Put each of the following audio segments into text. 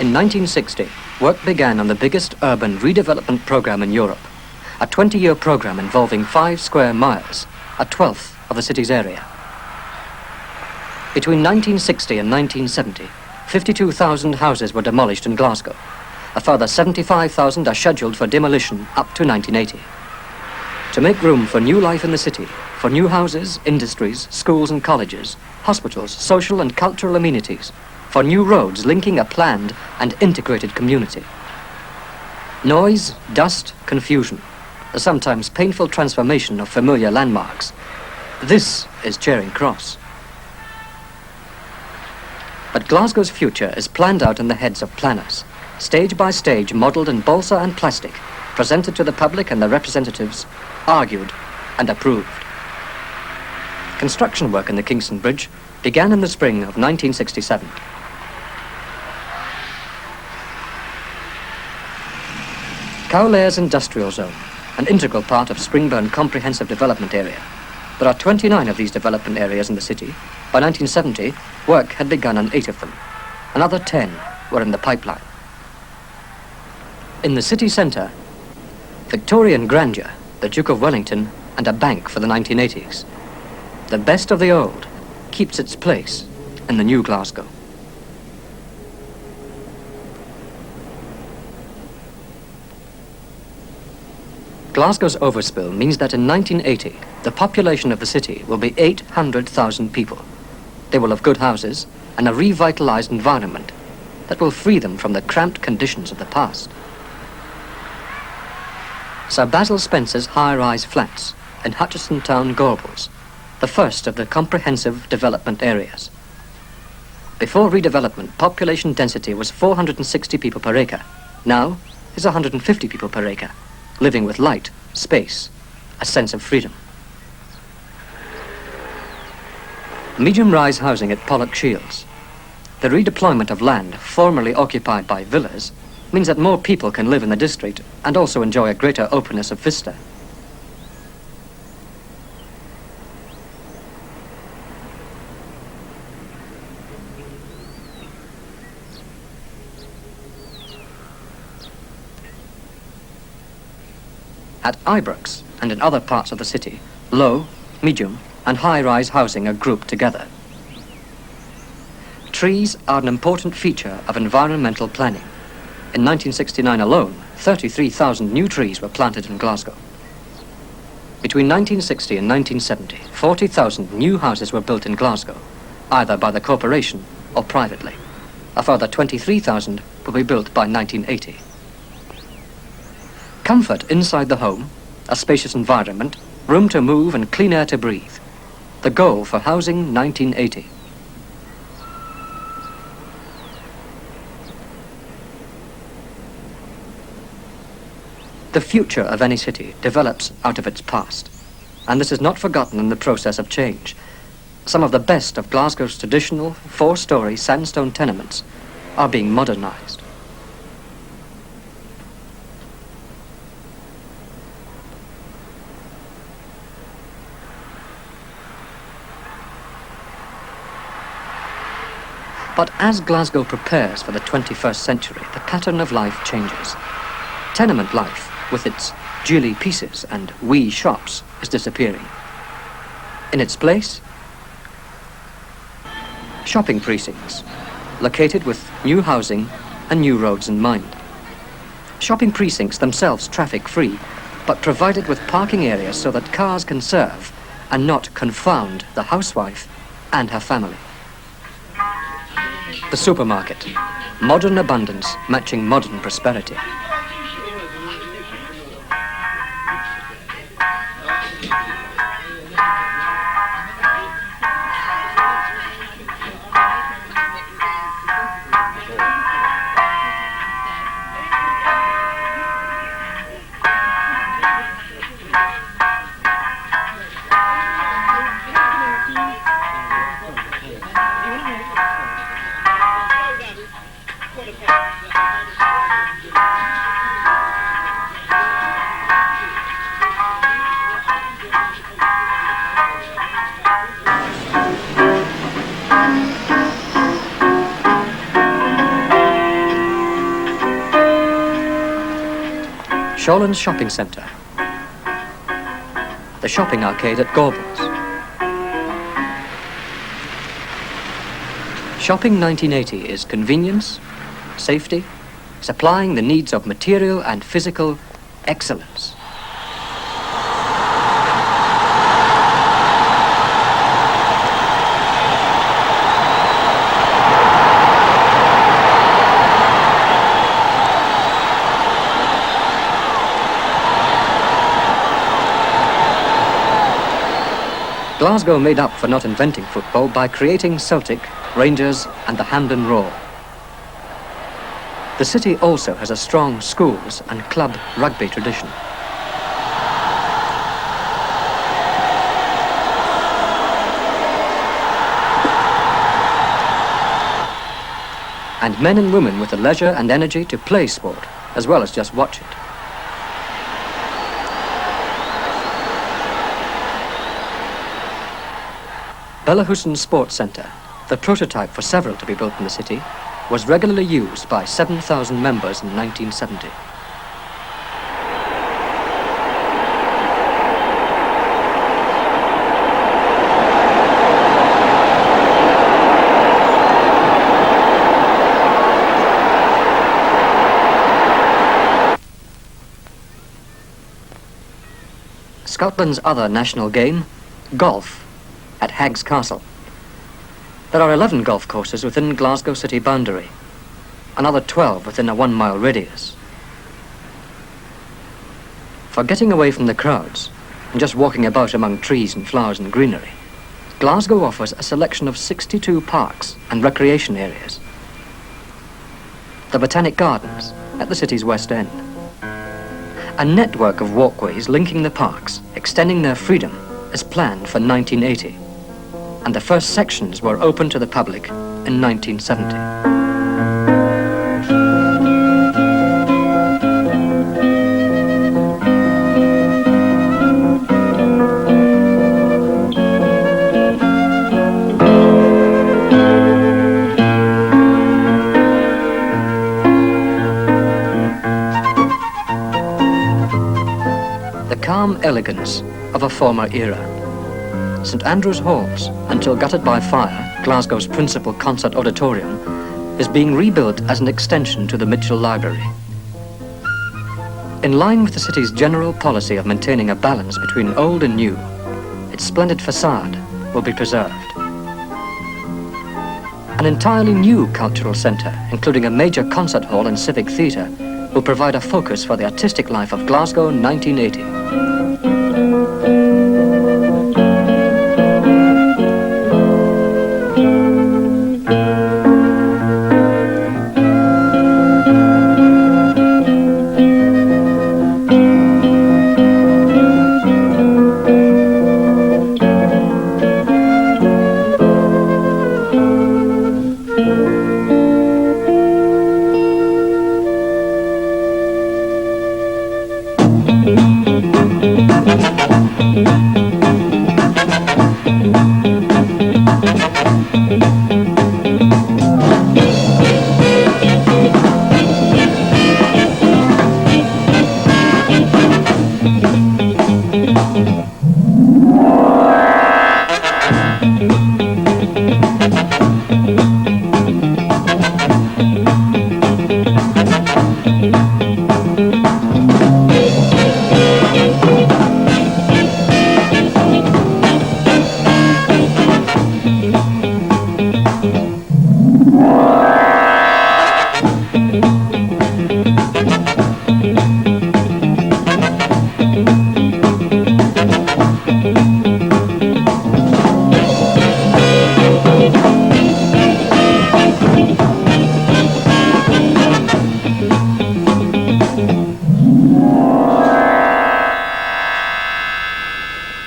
In 1960, work began on the biggest urban redevelopment program in Europe, a 20-year program involving 5 square miles, a twelfth of the city's area. Between 1960 and 1970, 52,000 houses were demolished in Glasgow. A further 75,000 are scheduled for demolition up to 1980. To make room for new life in the city, for new houses, industries, schools and colleges, hospitals, social and cultural amenities, for new roads linking a planned and integrated community. Noise, dust, confusion, the sometimes painful transformation of familiar landmarks. This is Charing Cross. But Glasgow's future is planned out in the heads of planners, stage by stage modelled in balsa and plastic, presented to the public and their representatives, argued and approved. Construction work in the Kingston Bridge began in the spring of 1967. Cowlairs Industrial Zone, an integral part of Springburn Comprehensive Development Area. There are 29 of these development areas in the city. By 1970, work had begun on 8 of them. Another 10 were in the pipeline. In the city centre, Victorian grandeur, the Duke of Wellington, and a bank for the 1980s. The best of the old keeps its place in the new Glasgow. Glasgow's overspill means that in 1980, the population of the city will be 800,000 people. They will have good houses and a revitalised environment that will free them from the cramped conditions of the past. Sir Basil Spencer's high-rise flats in Hutchinson Town, Gorbals, the first of the comprehensive development areas. Before redevelopment, population density was 460 people per acre. Now is 150 people per acre, living with light, space, a sense of freedom. Medium-rise housing at Pollock Shields. The redeployment of land formerly occupied by villas means that more people can live in the district and also enjoy a greater openness of vista. At Ibrox and in other parts of the city, low, medium and high-rise housing are grouped together. Trees are an important feature of environmental planning. In 1969 alone, 33,000 new trees were planted in Glasgow. Between 1960 and 1970, 40,000 new houses were built in Glasgow, either by the corporation or privately. A further 23,000 will be built by 1980. Comfort inside the home, a spacious environment, room to move and clean air to breathe. The goal for Housing 1980. The future of any city develops out of its past, and this is not forgotten in the process of change. Some of the best of Glasgow's traditional 4-story sandstone tenements are being modernised. But as Glasgow prepares for the 21st century, the pattern of life changes. Tenement life, with its jilly pieces and wee shops, is disappearing. In its place, shopping precincts, located with new housing and new roads in mind. Shopping precincts themselves traffic-free, but provided with parking areas so that cars can serve and not confound the housewife and her family. The supermarket, modern abundance matching modern prosperity. Shawlands Shopping Centre. The shopping arcade at Gorbals. Shopping 1980 is convenience, safety, supplying the needs of material and physical excellence. Glasgow made up for not inventing football by creating Celtic, Rangers and the Hampden Roar. The city also has a strong schools and club rugby tradition. And men and women with the leisure and energy to play sport, as well as just watch it. Bellahusen Sports Centre, the prototype for several to be built in the city, was regularly used by 7,000 members in 1970. Scotland's other national game, golf, at Hagg's Castle. There are 11 golf courses within Glasgow city boundary, another 12 within a 1-mile radius. For getting away from the crowds and just walking about among trees and flowers and greenery, Glasgow offers a selection of 62 parks and recreation areas. The Botanic Gardens at the city's west end. A network of walkways linking the parks, extending their freedom, is planned for 1980. And the first sections were opened to the public in 1970. The calm elegance of a former era. St Andrew's Halls, until gutted by fire, Glasgow's principal concert auditorium, is being rebuilt as an extension to the Mitchell Library. In line with the city's general policy of maintaining a balance between old and new, its splendid facade will be preserved. An entirely new cultural centre, including a major concert hall and civic theatre, will provide a focus for the artistic life of Glasgow 1980.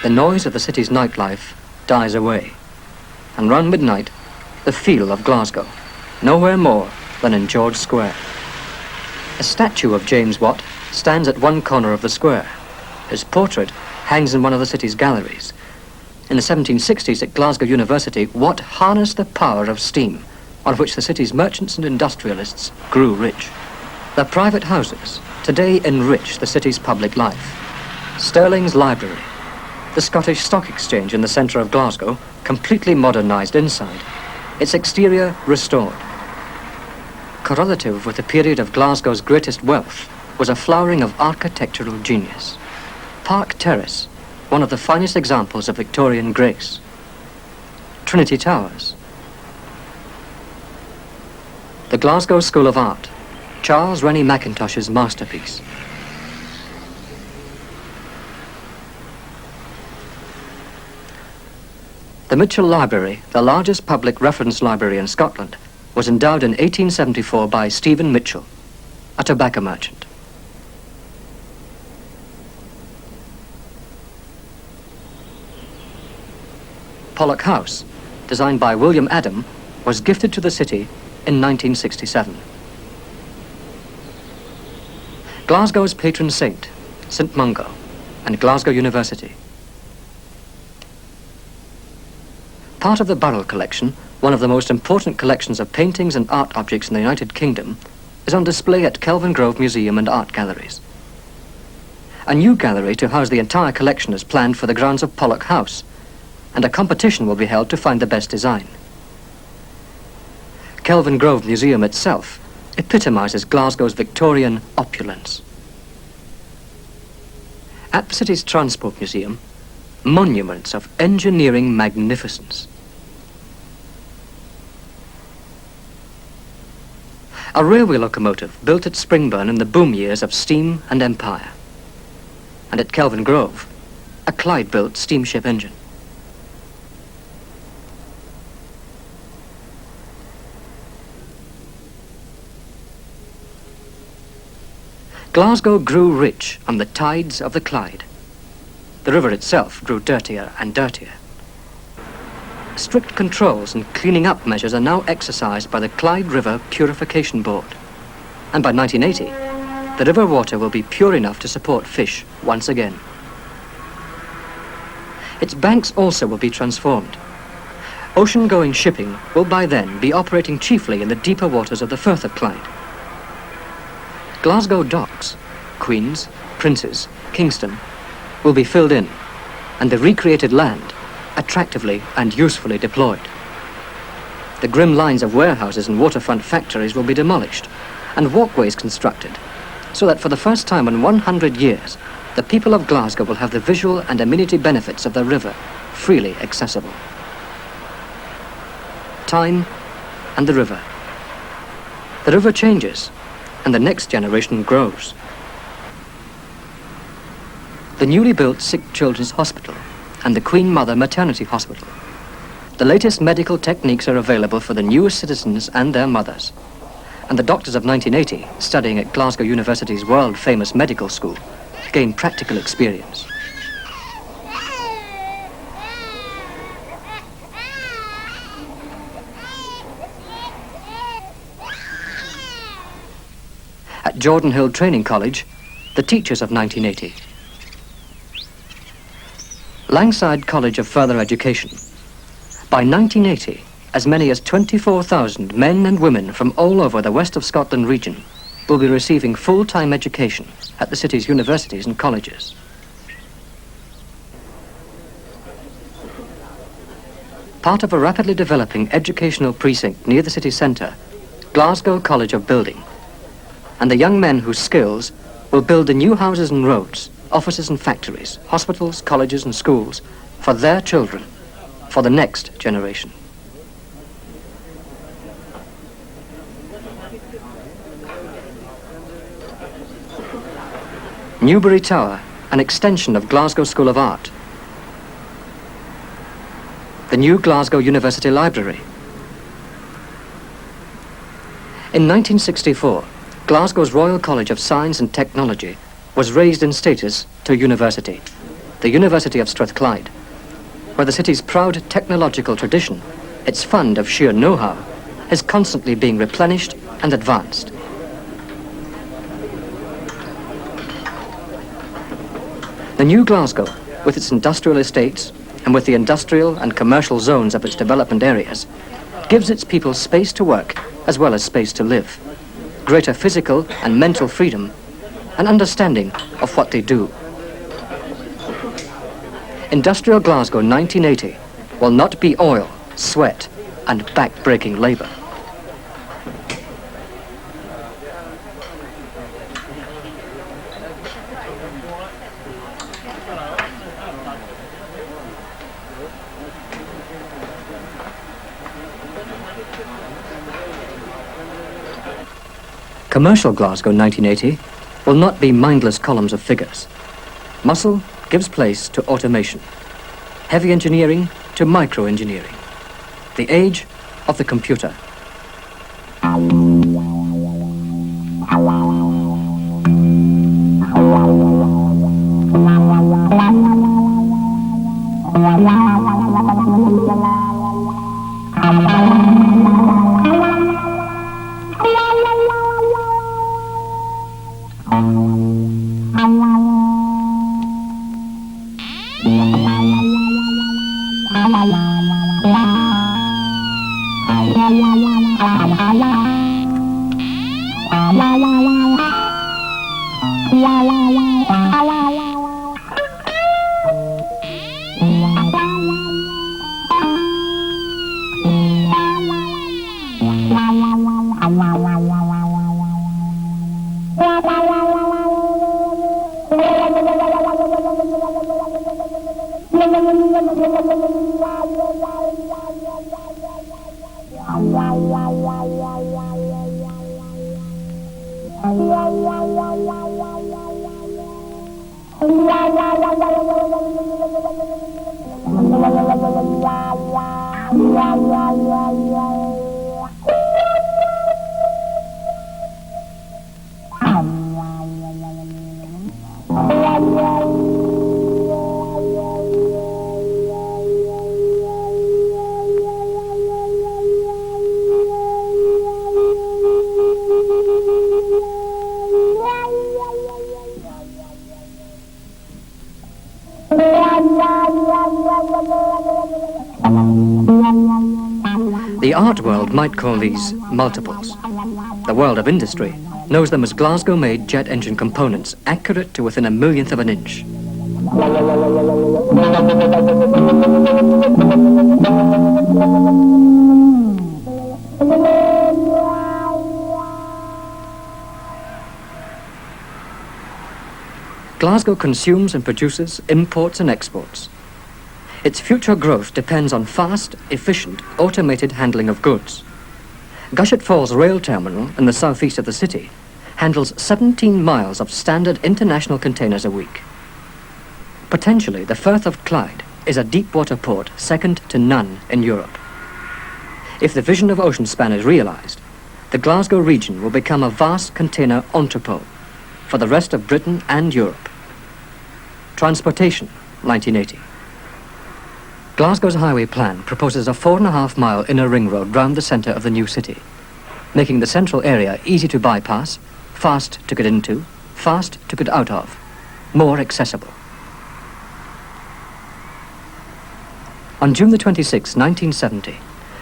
The noise of the city's nightlife dies away, and round midnight, the feel of Glasgow, nowhere more than in George Square. A statue of James Watt stands at one corner of the square. His portrait hangs in one of the city's galleries. In the 1760s at Glasgow University, Watt harnessed the power of steam, on which the city's merchants and industrialists grew rich. The private houses today enrich the city's public life. Stirling's Library, the Scottish Stock Exchange in the centre of Glasgow, completely modernised inside, its exterior restored. Correlative with the period of Glasgow's greatest wealth was a flowering of architectural genius. Park Terrace, one of the finest examples of Victorian grace. Trinity Towers. The Glasgow School of Art, Charles Rennie Mackintosh's masterpiece. The Mitchell Library, the largest public reference library in Scotland, was endowed in 1874 by Stephen Mitchell, a tobacco merchant. Pollock House, designed by William Adam, was gifted to the city in 1967. Glasgow's patron saint, St Mungo, and Glasgow University. Part of the Burrell collection, one of the most important collections of paintings and art objects in the United Kingdom, is on display at Kelvin Grove Museum and Art Galleries. A new gallery to house the entire collection is planned for the grounds of Pollock House, and a competition will be held to find the best design. Kelvin Grove Museum itself epitomizes Glasgow's Victorian opulence. At the city's Transport Museum, monuments of engineering magnificence. A railway locomotive built at Springburn in the boom years of steam and empire. And at Kelvin Grove, a Clyde-built steamship engine. Glasgow grew rich on the tides of the Clyde. The river itself grew dirtier and dirtier. Strict controls and cleaning up measures are now exercised by the Clyde River Purification Board. And by 1980, the river water will be pure enough to support fish once again. Its banks also will be transformed. Ocean-going shipping will by then be operating chiefly in the deeper waters of the Firth of Clyde. Glasgow docks, Queen's, Prince's, Kingston, will be filled in, and the recreated land attractively and usefully deployed. The grim lines of warehouses and waterfront factories will be demolished, and walkways constructed, so that for the first time in 100 years, the people of Glasgow will have the visual and amenity benefits of the river freely accessible. Time and the river. The river changes, and the next generation grows. The newly built Sick Children's Hospital and the Queen Mother Maternity Hospital. The latest medical techniques are available for the newest citizens and their mothers. And the doctors of 1980, studying at Glasgow University's world-famous medical school, gain practical experience. At Jordan Hill Training College, the teachers of 1980. Langside College of Further Education. By 1980, as many as 24,000 men and women from all over the West of Scotland region will be receiving full-time education at the city's universities and colleges. Part of a rapidly developing educational precinct near the city centre, Glasgow College of Building, and the young men whose skills will build the new houses and roads, offices and factories, hospitals, colleges and schools for their children, for the next generation. Newbury Tower, an extension of Glasgow School of Art. The new Glasgow University Library. In 1964, Glasgow's Royal College of Science and Technology was raised in status to university, the University of Strathclyde, where the city's proud technological tradition, its fund of sheer know-how, is constantly being replenished and advanced. The new Glasgow, with its industrial estates and with the industrial and commercial zones of its development areas, gives its people space to work as well as space to live. greater physical and mental freedom, and understanding of what they do. Industrial Glasgow 1980 will not be oil, sweat, and back-breaking labour. Commercial Glasgow 1980 will not be mindless columns of figures. Muscle gives place to automation, heavy engineering to micro-engineering, the age of the computer. The art world might call these multiples. The world of industry knows them as Glasgow-made jet engine components, accurate to within a millionth of an inch. Glasgow consumes and produces, imports and exports. Its future growth depends on fast, efficient, automated handling of goods. Gushett Falls Rail Terminal in the southeast of the city handles 17 miles of standard international containers a week. Potentially, the Firth of Clyde is a deep-water port second to none in Europe. If the vision of ocean span is realized, the Glasgow region will become a vast container entrepot for the rest of Britain and Europe. Transportation, 1980. Glasgow's highway plan proposes a 4.5-mile inner ring road round the centre of the new city, making the central area easy to bypass, fast to get into, fast to get out of, more accessible. On June the 26th, 1970,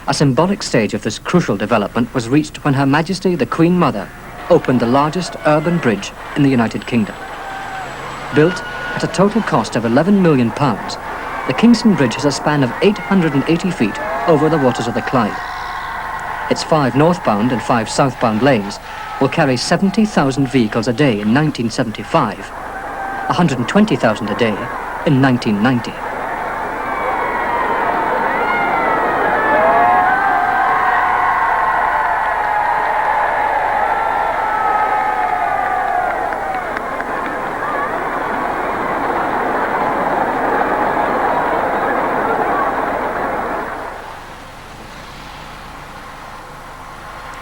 a symbolic stage of this crucial development was reached when Her Majesty the Queen Mother opened the largest urban bridge in the United Kingdom. Built at a total cost of £11 million, the Kingston Bridge has a span of 880 feet over the waters of the Clyde. Its 5 northbound and 5 southbound lanes will carry 70,000 vehicles a day in 1975, 120,000 a day in 1990.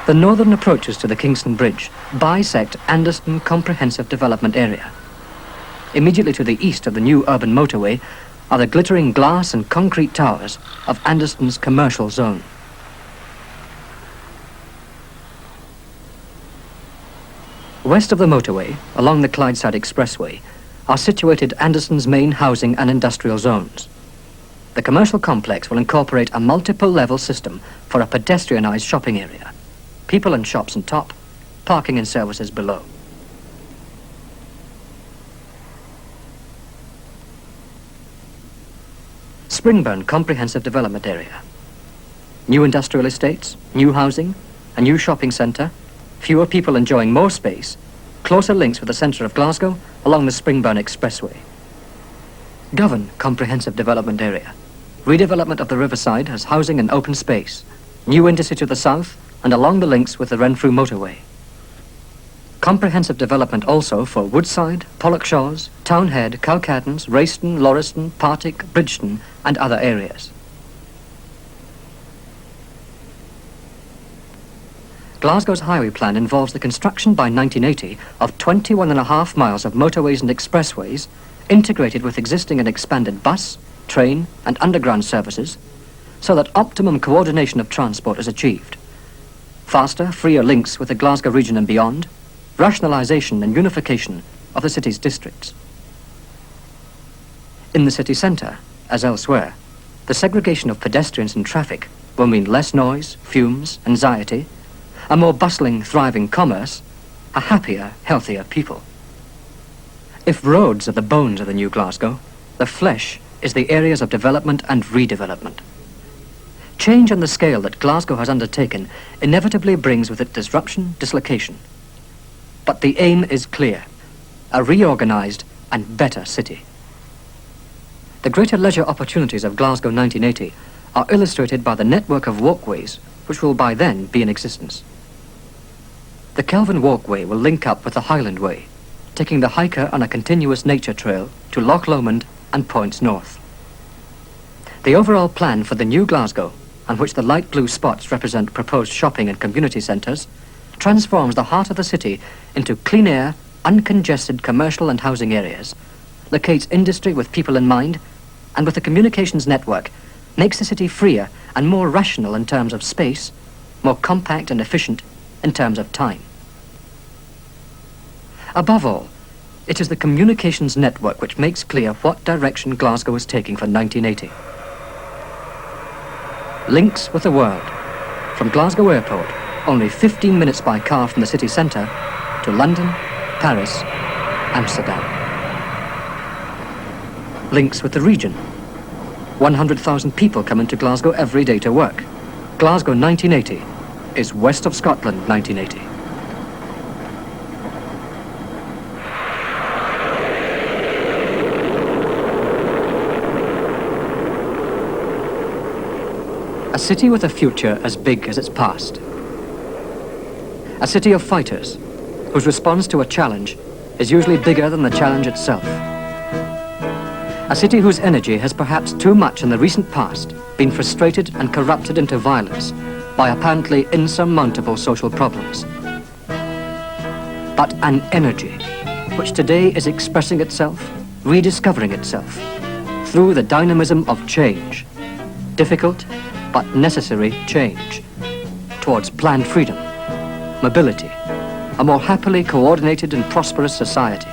The northern approaches to the Kingston Bridge bisect Anderston Comprehensive Development Area. Immediately to the east of the new urban motorway are the glittering glass and concrete towers of Anderston's commercial zone. West of the motorway, along the Clydeside Expressway, are situated Anderston's main housing and industrial zones. The commercial complex will incorporate a multiple-level system for a pedestrianised shopping area. People and shops on top, parking and services below. Springburn Comprehensive Development Area. New industrial estates, new housing, a new shopping centre, fewer people enjoying more space, closer links with the centre of Glasgow along the Springburn Expressway. Govan Comprehensive Development Area. Redevelopment of the riverside has housing and open space, new industry to the south and along the links with the Renfrew motorway. Comprehensive development also for Woodside, Pollokshaws, Townhead, Cowcaddens, Rayston, Lauriston, Partick, Bridgeton and other areas. Glasgow's highway plan involves the construction by 1980 of 21.5 miles of motorways and expressways integrated with existing and expanded bus, train and underground services so that optimum coordination of transport is achieved. Faster, freer links with the Glasgow region and beyond, rationalisation and unification of the city's districts. In the city centre, as elsewhere, the segregation of pedestrians and traffic will mean less noise, fumes, anxiety, a more bustling, thriving commerce, a happier, healthier people. If roads are the bones of the new Glasgow, the flesh is the areas of development and redevelopment. Change on the scale that Glasgow has undertaken inevitably brings with it disruption, dislocation. But the aim is clear, a reorganised and better city. The greater leisure opportunities of Glasgow 1980 are illustrated by the network of walkways which will by then be in existence. The Kelvin Walkway will link up with the Highland Way, taking the hiker on a continuous nature trail to Loch Lomond and points north. The overall plan for the new Glasgow, on which the light blue spots represent proposed shopping and community centres, transforms the heart of the city into clean air, uncongested commercial and housing areas, locates industry with people in mind, and with the communications network, makes the city freer and more rational in terms of space, more compact and efficient in terms of time. Above all, it is the communications network which makes clear what direction Glasgow is taking for 1980. Links with the world. From Glasgow Airport, only 15 minutes by car from the city centre, to London, Paris, Amsterdam. Links with the region. 100,000 people come into Glasgow every day to work. Glasgow 1980 is west of Scotland 1980. A city with a future as big as its past. A city of fighters, whose response to a challenge is usually bigger than the challenge itself. A city whose energy has perhaps too much in the recent past been frustrated and corrupted into violence by apparently insurmountable social problems. But an energy which today is expressing itself, rediscovering itself, through the dynamism of change, difficult but necessary change, towards planned freedom, mobility, a more happily coordinated and prosperous society.